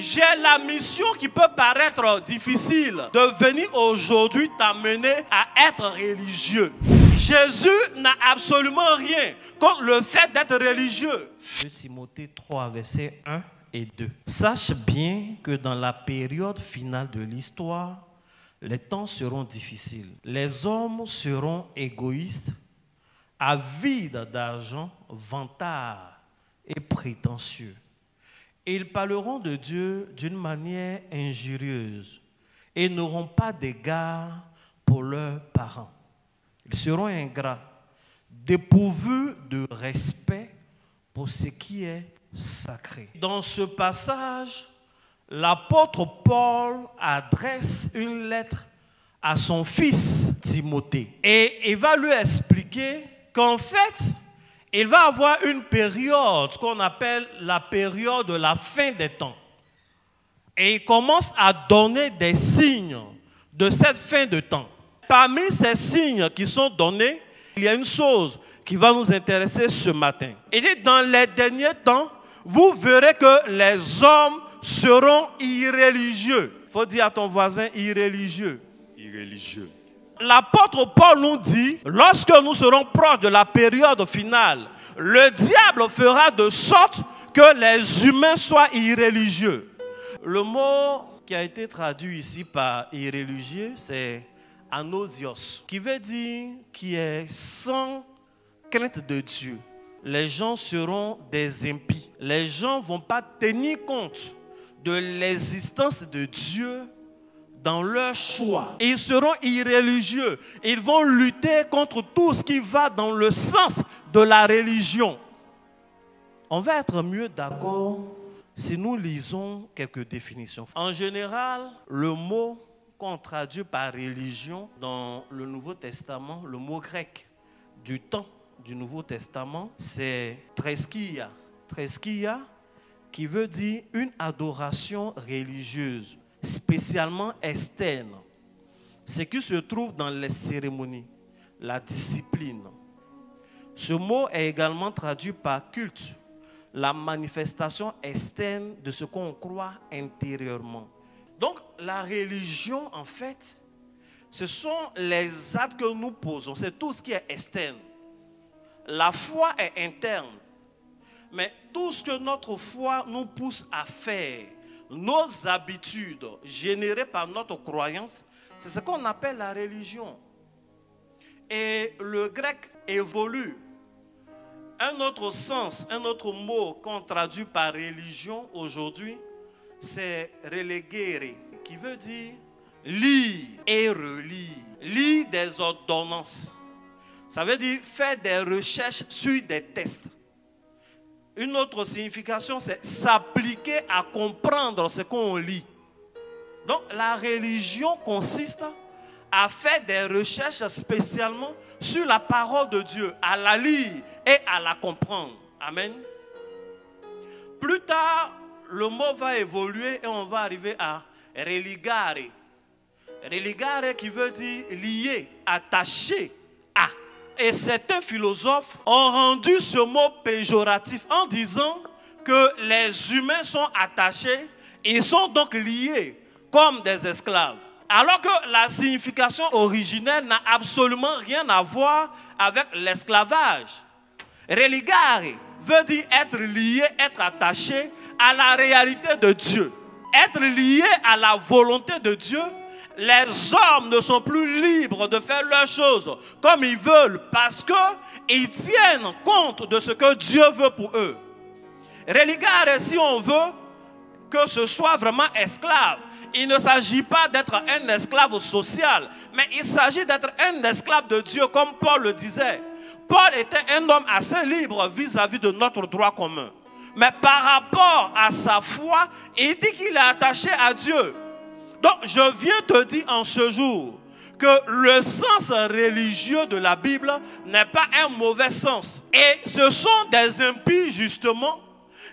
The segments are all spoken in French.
j'ai la mission qui peut paraître difficile de venir aujourd'hui t'amener à être religieux. Jésus n'a absolument rien contre le fait d'être religieux. 2 Timothée 3, versets 1 et 2. Sache bien que dans la période finale de l'histoire, les temps seront difficiles. Les hommes seront égoïstes, avides d'argent, vantards et prétentieux. Ils parleront de Dieu d'une manière injurieuse et n'auront pas d'égard pour leurs parents. Ils seront ingrats, dépourvus de respect pour ce qui est sacré. Dans ce passage, l'apôtre Paul adresse une lettre à son fils Timothée. Et il va lui expliquer qu'en fait, il va avoir une période qu'on appelle la période de la fin des temps. Et il commence à donner des signes de cette fin de temps. Parmi ces signes qui sont donnés, il y a une chose qui va nous intéresser ce matin. Il dit, dans les derniers temps, vous verrez que les hommes seront irréligieux. Il faut dire à ton voisin, irréligieux. Irréligieux. L'apôtre Paul nous dit, lorsque nous serons proches de la période finale, le diable fera de sorte que les humains soient irréligieux. Le mot qui a été traduit ici par irréligieux, c'est anosios, qui veut dire qui est sans crainte de Dieu. Les gens seront des impies. Les gens ne vont pas tenir compte de l'existence de Dieu dans leur choix. Ils seront irréligieux. Ils vont lutter contre tout ce qui va dans le sens de la religion. On va être mieux d'accord si nous lisons quelques définitions. En général, le mot qu'on traduit par religion dans le Nouveau Testament, le mot grec du temps du Nouveau Testament, c'est threskia. Threskia, qui veut dire une adoration religieuse, spécialement externe. Ce qui se trouve dans les cérémonies, la discipline. Ce mot est également traduit par culte, la manifestation externe de ce qu'on croit intérieurement. Donc, la religion, en fait, ce sont les actes que nous posons. C'est tout ce qui est externe. La foi est interne. Mais tout ce que notre foi nous pousse à faire, nos habitudes générées par notre croyance, c'est ce qu'on appelle la religion. Et le grec évolue. Un autre sens, un autre mot qu'on traduit par religion aujourd'hui, c'est relegere, qui veut dire lire et relire. Lire des ordonnances. Ça veut dire faire des recherches sur des tests. Une autre signification, c'est s'appliquer à comprendre ce qu'on lit. Donc la religion consiste à faire des recherches spécialement sur la parole de Dieu, à la lire et à la comprendre. Amen. Plus tard, le mot va évoluer et on va arriver à religare. Religare qui veut dire lié, attaché à. Et certains philosophes ont rendu ce mot péjoratif en disant que les humains sont attachés, ils sont donc liés comme des esclaves. Alors que la signification originelle n'a absolument rien à voir avec l'esclavage. Religare veut dire être lié, être attaché à la réalité de Dieu. Être lié à la volonté de Dieu. Les hommes ne sont plus libres de faire leurs choses comme ils veulent parce qu'ils tiennent compte de ce que Dieu veut pour eux. Religare, si on veut que ce soit vraiment esclave, il ne s'agit pas d'être un esclave social, mais il s'agit d'être un esclave de Dieu comme Paul le disait. Paul était un homme assez libre vis-à-vis de notre droit commun. Mais par rapport à sa foi, il dit qu'il est attaché à Dieu. Donc, je viens te dire en ce jour que le sens religieux de la Bible n'est pas un mauvais sens. Et ce sont des impies, justement,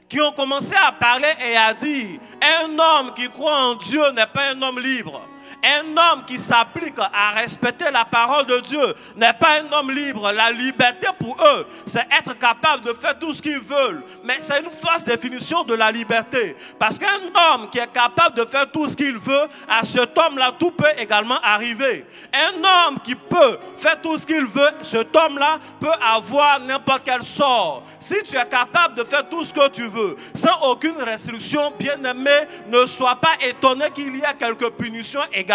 qui ont commencé à parler et à dire un homme qui croit en Dieu n'est pas un homme libre. Un homme qui s'applique à respecter la parole de Dieu n'est pas un homme libre. La liberté pour eux, c'est être capable de faire tout ce qu'ils veulent. Mais c'est une fausse définition de la liberté. Parce qu'un homme qui est capable de faire tout ce qu'il veut, à cet homme-là, tout peut également arriver. Un homme qui peut faire tout ce qu'il veut, cet homme-là peut avoir n'importe quel sort. Si tu es capable de faire tout ce que tu veux, sans aucune restriction, bien-aimé, ne sois pas étonné qu'il y ait quelques punitions également.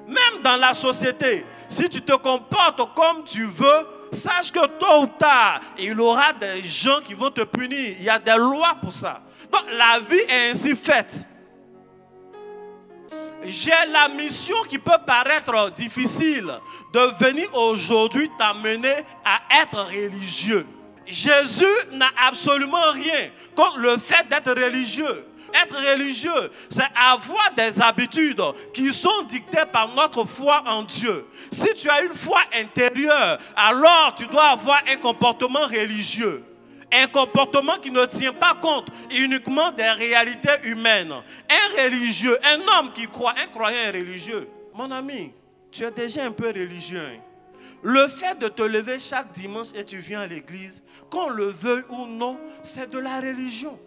Même dans la société, si tu te comportes comme tu veux, sache que tôt ou tard, il y aura des gens qui vont te punir. Il y a des lois pour ça. Donc la vie est ainsi faite. J'ai la mission qui peut paraître difficile de venir aujourd'hui t'amener à être religieux. Jésus n'a absolument rien contre le fait d'être religieux. Être religieux, c'est avoir des habitudes qui sont dictées par notre foi en Dieu. Si tu as une foi intérieure, alors tu dois avoir un comportement religieux. Un comportement qui ne tient pas compte uniquement des réalités humaines. Un religieux, un homme qui croit, un croyant religieux. Mon ami, tu es déjà un peu religieux. Le fait de te lever chaque dimanche et tu viens à l'église, qu'on le veuille ou non, c'est de la religion.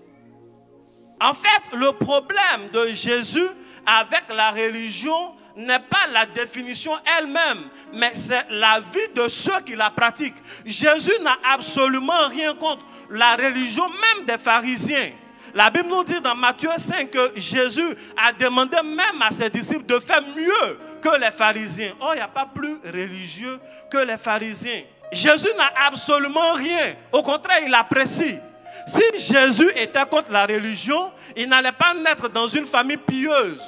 En fait, le problème de Jésus avec la religion n'est pas la définition elle-même, mais c'est la vie de ceux qui la pratiquent. Jésus n'a absolument rien contre la religion, même des pharisiens. La Bible nous dit dans Matthieu 5 que Jésus a demandé même à ses disciples de faire mieux que les pharisiens. Oh, il n'y a pas plus religieux que les pharisiens. Jésus n'a absolument rien. Au contraire, il apprécie. Si Jésus était contre la religion, il n'allait pas naître dans une famille pieuse.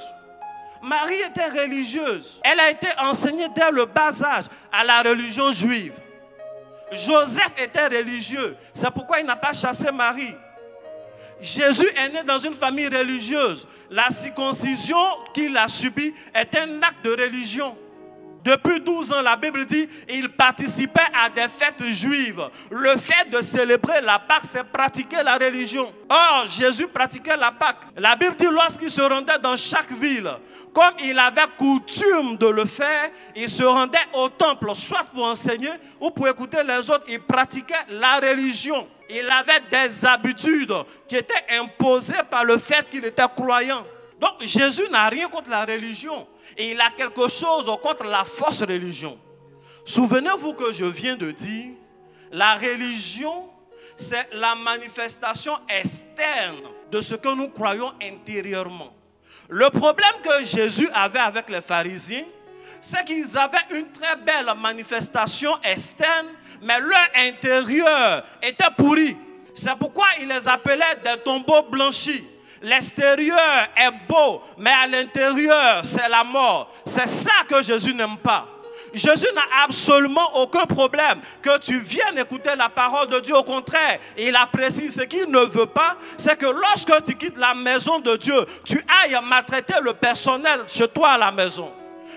Marie était religieuse. Elle a été enseignée dès le bas âge à la religion juive. Joseph était religieux. C'est pourquoi il n'a pas chassé Marie. Jésus est né dans une famille religieuse. La circoncision qu'il a subie est un acte de religion. Depuis 12 ans, la Bible dit il participait à des fêtes juives. Le fait de célébrer la Pâque, c'est pratiquer la religion. Or, Jésus pratiquait la Pâque. La Bible dit lorsqu'il se rendait dans chaque ville, comme il avait coutume de le faire, il se rendait au temple, soit pour enseigner ou pour écouter les autres. Il pratiquait la religion. Il avait des habitudes qui étaient imposées par le fait qu'il était croyant. Donc, Jésus n'a rien contre la religion. Et il a quelque chose contre la fausse religion. Souvenez-vous que je viens de dire, la religion, c'est la manifestation externe de ce que nous croyons intérieurement. Le problème que Jésus avait avec les pharisiens, c'est qu'ils avaient une très belle manifestation externe, mais leur intérieur était pourri. C'est pourquoi il les appelait des tombeaux blanchis. L'extérieur est beau, mais à l'intérieur, c'est la mort. C'est ça que Jésus n'aime pas. Jésus n'a absolument aucun problème que tu viennes écouter la parole de Dieu. Au contraire, il apprécie. Ce qu'il ne veut pas, c'est que lorsque tu quittes la maison de Dieu, tu ailles maltraiter le personnel chez toi à la maison.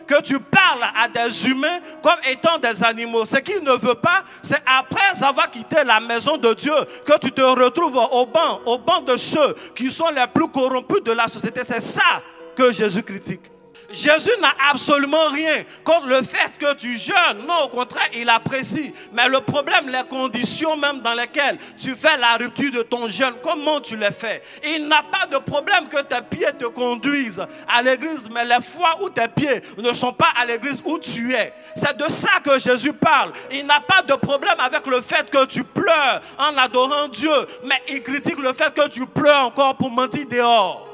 Que tu parles à des humains comme étant des animaux. Ce qu'il ne veut pas, c'est après avoir quitté la maison de Dieu que tu te retrouves au banc de ceux qui sont les plus corrompus de la société. C'est ça que Jésus critique. Jésus n'a absolument rien contre le fait que tu jeûnes. Non, au contraire, il apprécie. Mais le problème, les conditions même dans lesquelles tu fais la rupture de ton jeûne, comment tu les fais? Il n'a pas de problème que tes pieds te conduisent à l'église, mais les fois où tes pieds ne sont pas à l'église où tu es. C'est de ça que Jésus parle. Il n'a pas de problème avec le fait que tu pleures en adorant Dieu, mais il critique le fait que tu pleures encore pour mentir dehors.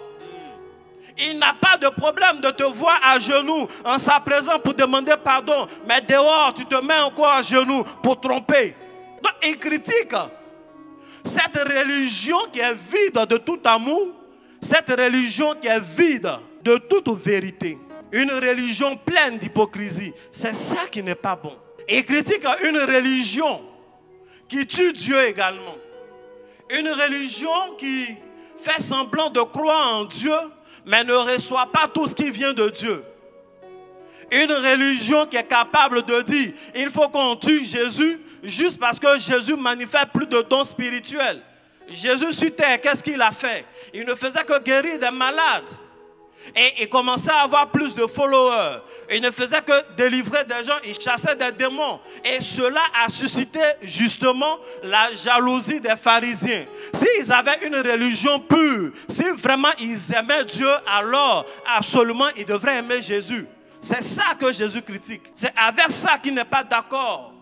Il n'a pas de problème de te voir à genoux en sa présence pour demander pardon. Mais dehors, tu te mets encore à genoux pour tromper. Donc, il critique cette religion qui est vide de tout amour. Cette religion qui est vide de toute vérité. Une religion pleine d'hypocrisie. C'est ça qui n'est pas bon. Il critique une religion qui tue Dieu également. Une religion qui fait semblant de croire en Dieu, mais ne reçoit pas tout ce qui vient de Dieu. Une religion qui est capable de dire il faut qu'on tue Jésus juste parce que Jésus manifeste plus de dons spirituels. Jésus sur terre, qu'est-ce qu'il a fait? Il ne faisait que guérir des malades. Et il commençait à avoir plus de followers. Il ne faisait que délivrer des gens, il chassait des démons. Et cela a suscité justement la jalousie des pharisiens. S'ils avaient une religion pure, si vraiment ils aimaient Dieu, alors absolument ils devraient aimer Jésus. C'est ça que Jésus critique. C'est avec ça qu'il n'est pas d'accord.